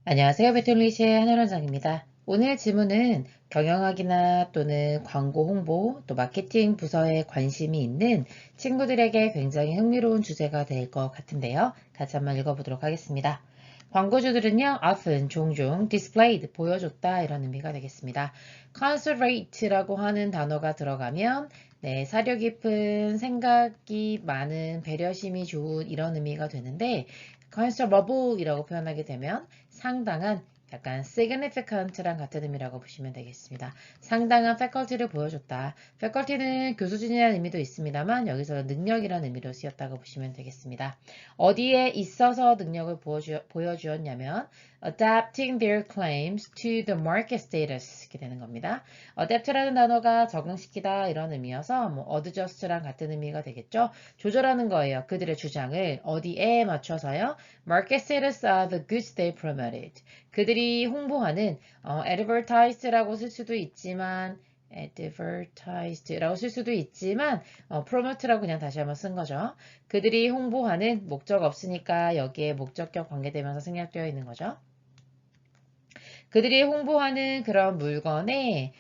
안녕하세요. 배틀리시의 한효란장입니다. 오늘 질문은 경영학이나 또는 광고 홍보, 또 마케팅 부서에 관심이 있는 친구들에게 굉장히 흥미로운 주제가 될 것 같은데요. 같이 한번 읽어보도록 하겠습니다. 광고주들은요, often, 종종, displayed, 보여줬다 이런 의미가 되겠습니다. conservate라고 하는 단어가 들어가면 네, 사려 깊은 생각이 많은 배려심이 좋은 이런 의미가 되는데 conservativ이라고 표현하게 되면 상당한 약간 significant랑 같은 의미라고 보시면 되겠습니다. 상당한 faculty를 보여줬다. faculty는 교수진이라는 의미도 있습니다만 여기서 능력이라는 의미로 쓰였다고 보시면 되겠습니다. 어디에 있어서 능력을 보여주었냐면 adapting their claims to the market status 이렇게 되는 겁니다. adapt라는 단어가 적응시키다 이런 의미여서 adjust랑 같은 의미가 되겠죠. 조절하는 거예요. 그들의 주장을 어디에 맞춰서요. Market status of the goods they promoted. 그들이 홍보하는 advertised라고 쓸 수도 있지만 advertised라고 쓸 수도 있지만 promote라고 그냥 다시 한번 쓴 거죠. 그들이 홍보하는 목적 없으니까 여기에 목적격 관계되면서 생략되어 있는 거죠. 그들이 홍보하는 그런 물건이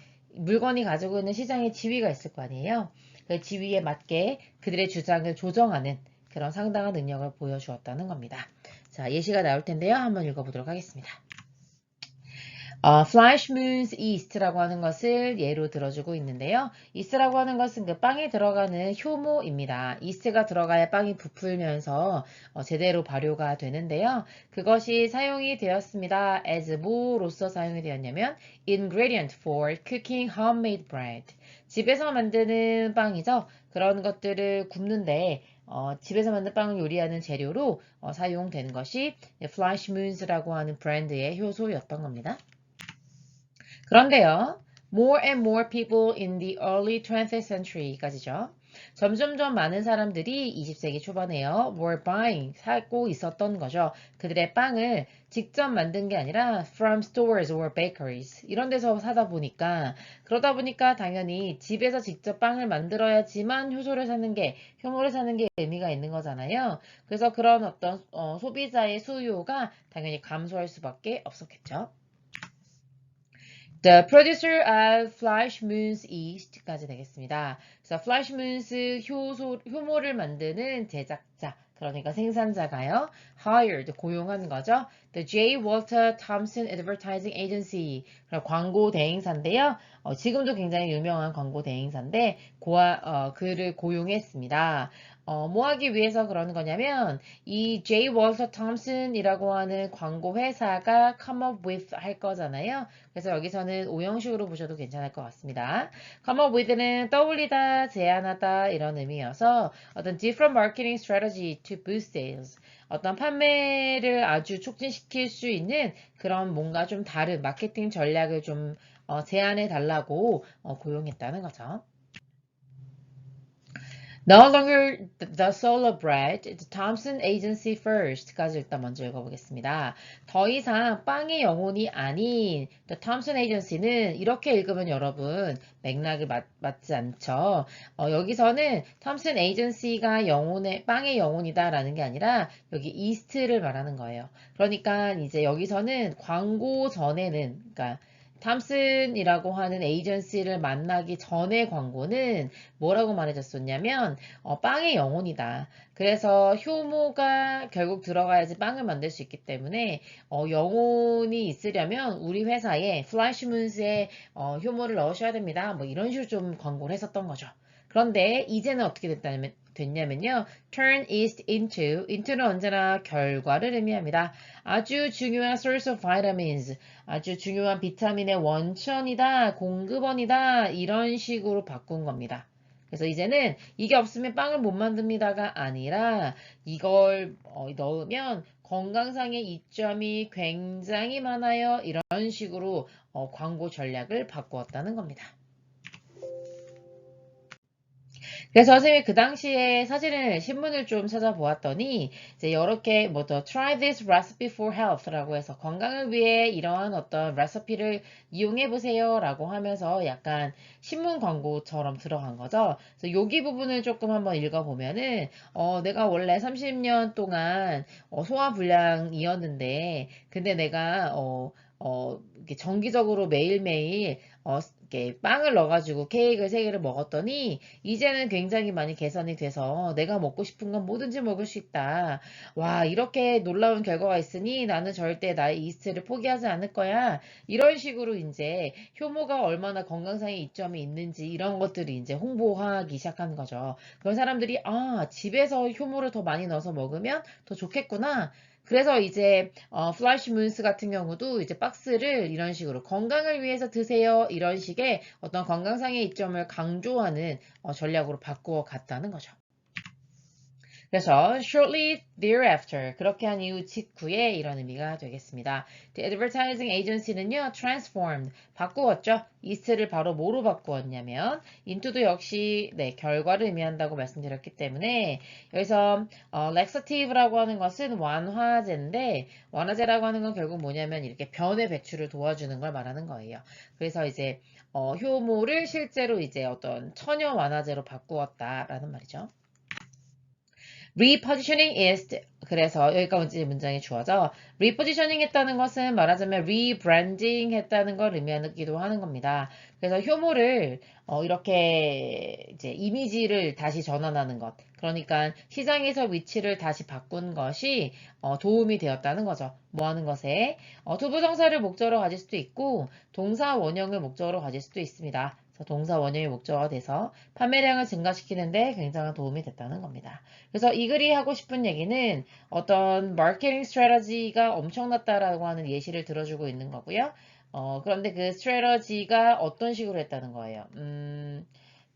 가지고 있는 시장의 지위가 있을 거 아니에요. 그 지위에 맞게 그들의 주장을 조정하는 그런 상당한 능력을 보여주었다는 겁니다. 자, 예시가 나올 텐데요. 한번 읽어보도록 하겠습니다. Flash Moons East라고 하는 것을 예로 들어주고 있는데요. East라고 하는 것은 그 빵에 들어가는 효모입니다. East가 들어가야 빵이 부풀면서 제대로 발효가 되는데요. 그것이 사용이 되었습니다. as 뭐로서 사용이 되었냐면 ingredient for cooking homemade bread. 집에서 만드는 빵이죠. 그런 것들을 굽는데 집에서 만든 빵을 요리하는 재료로 사용되는 것이 Flash Moons라고 하는 브랜드의 효소였던 겁니다. 그런데요, more and more people in the early 20th century까지죠. 점점점 많은 사람들이 20세기 초반에요, were buying, 사고 있었던 거죠. 그들의 빵을 직접 만든 게 아니라 from stores or bakeries 이런 데서 사다 보니까 그러다 보니까 당연히 집에서 직접 빵을 만들어야지만 효모를 사는 게 의미가 있는 거잖아요. 그래서 그런 어떤 소비자의 수요가 당연히 감소할 수밖에 없었겠죠. The producer of Flash Moons East까지 되겠습니다. 그래서 Flash Moons 효모를 만드는 제작자, 그러니까 생산자가요, hired, 고용한 거죠. The J. Walter Thompson Advertising Agency, 광고 대행사인데요. 지금도 굉장히 유명한 광고 대행사인데, 그를 고용했습니다. 뭐 하기 위해서 그러는 거냐면, 이 J. Walter Thompson이라고 하는 광고 회사가 come up with 할 거잖아요. 그래서 여기서는 오형식으로 보셔도 괜찮을 것 같습니다. come up with는 떠올리다, 제안하다 이런 의미여서 어떤 different marketing strategy to boost sales. 어떤 판매를 아주 촉진시킬 수 있는 그런 뭔가 좀 다른 마케팅 전략을 좀 제안해 달라고 고용했다는 거죠. No longer the solo brand, the Thompson Agency first까지 일단 먼저 읽어보겠습니다. 더 이상 빵의 영혼이 아닌 the Thompson Agency는 이렇게 읽으면 여러분 맥락이 맞지 않죠. 여기서는 Thompson Agency가 빵의 영혼이다라는 게 아니라 여기 이스트를 말하는 거예요. 그러니까 이제 여기서는 광고 전에는 그러니까 탐슨이라고 하는 에이전시를 만나기 전의 광고는 뭐라고 말해줬었냐면 빵의 영혼이다. 그래서 효모가 결국 들어가야지 빵을 만들 수 있기 때문에 영혼이 있으려면 우리 회사에 플래시문스에 효모를 넣으셔야 됩니다. 뭐 이런 식으로 좀 광고를 했었던 거죠. 그런데 이제는 어떻게 됐냐면요. turn east into는 언제나 결과를 의미합니다. 아주 중요한 source of vitamins, 아주 중요한 비타민의 원천이다, 공급원이다, 이런 식으로 바꾼 겁니다. 그래서 이제는 이게 없으면 빵을 못 만듭니다가 아니라 이걸 넣으면 건강상의 이점이 굉장히 많아요. 이런 식으로 광고 전략을 바꾸었다는 겁니다. 그래서 선생님이 그 당시에 사진을, 신문을 좀 찾아보았더니, 이제 이렇게 뭐, the try this recipe for health라고 해서 건강을 위해 이러한 어떤 레시피를 이용해 보세요 라고 하면서 약간 신문 광고처럼 들어간 거죠. 그래서 여기 부분을 조금 한번 읽어보면은, 내가 원래 30년 동안 소화불량이었는데, 근데 내가, 이렇게 정기적으로 매일매일, 이렇게 빵을 넣어가지고 케이크를 3개를 먹었더니, 이제는 굉장히 많이 개선이 돼서 내가 먹고 싶은 건 뭐든지 먹을 수 있다. 와, 이렇게 놀라운 결과가 있으니 나는 절대 나의 이스트를 포기하지 않을 거야. 이런 식으로 이제 효모가 얼마나 건강상의 이점이 있는지 이런 것들이 이제 홍보하기 시작하는 거죠. 그런 사람들이 아, 집에서 효모를 더 많이 넣어서 먹으면 더 좋겠구나. 그래서 이제 플라시 문스 같은 경우도 이제 박스를 이런 식으로 건강을 위해서 드세요 이런 식의 어떤 건강상의 이점을 강조하는 전략으로 바꾸어 갔다는 거죠. 그래서 shortly thereafter 그렇게 한 이후 직후에 이런 의미가 되겠습니다. The advertising agency는요 transformed 바꾸었죠. ist를 바로 뭐로 바꾸었냐면 into도 역시 네, 결과를 의미한다고 말씀드렸기 때문에 여기서 laxative라고 하는 것은 완화제인데 완화제라고 하는 건 결국 뭐냐면 이렇게 변의 배출을 도와주는 걸 말하는 거예요. 그래서 이제 효모를 실제로 이제 어떤 천연 완화제로 바꾸었다라는 말이죠. repositioning is 그래서 여기까지 문장이 주어져 repositioning 했다는 것은 말하자면 rebranding 했다는 걸 의미하기도 하는 겁니다. 그래서 효모를 이렇게 이제 이미지를 다시 전환하는 것 그러니까 시장에서 위치를 다시 바꾼 것이 도움이 되었다는 거죠. 뭐 하는 것에 투부정사를 목적으로 가질 수도 있고 동사 원형을 목적으로 가질 수도 있습니다. 그래서 동사 원형이 목적어가 돼서 판매량을 증가시키는데 굉장한 도움이 됐다는 겁니다. 그래서 이 글이 하고 싶은 얘기는 어떤 마케팅 스트래터지가 엄청났다라고 하는 예시를 들어주고 있는 거고요. 그런데 그 스트래터지가 어떤 식으로 했다는 거예요.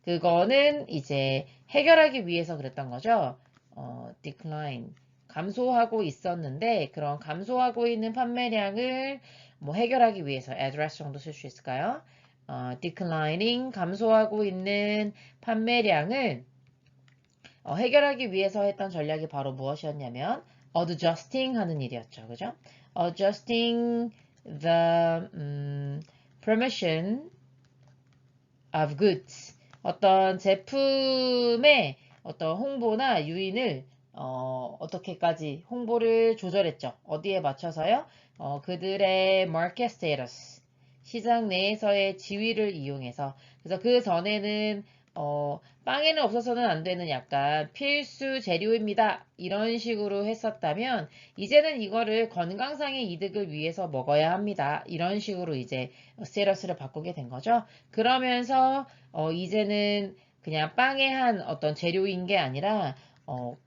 그거는 이제 해결하기 위해서 그랬던 거죠. decline. 감소하고 있었는데 그런 감소하고 있는 판매량을 뭐 해결하기 위해서 address 정도 쓸 수 있을까요? declining 감소하고 있는 판매량을 해결하기 위해서 했던 전략이 바로 무엇이었냐면 adjusting 하는 일이었죠. 그죠? adjusting the promotion of goods 어떤 제품의 어떤 홍보나 유인을 어떻게까지 홍보를 조절했죠. 어디에 맞춰서요? 그들의 market status 시장 내에서의 지위를 이용해서 그래서 그 전에는 빵에는 없어서는 안 되는 약간 필수 재료입니다. 이런 식으로 했었다면 이제는 이거를 건강상의 이득을 위해서 먹어야 합니다. 이런 식으로 이제 스테러스를 바꾸게 된 거죠. 그러면서 이제는 그냥 빵의 한 어떤 재료인 게 아니라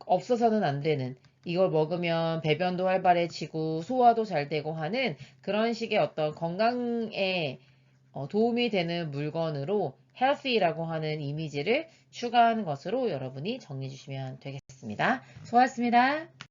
없어서는 안 되는 이걸 먹으면 배변도 활발해지고 소화도 잘 되고 하는 그런 식의 어떤 건강에 도움이 되는 물건으로 healthy라고 하는 이미지를 추가하는 것으로 여러분이 정리해 주시면 되겠습니다. 수고하셨습니다.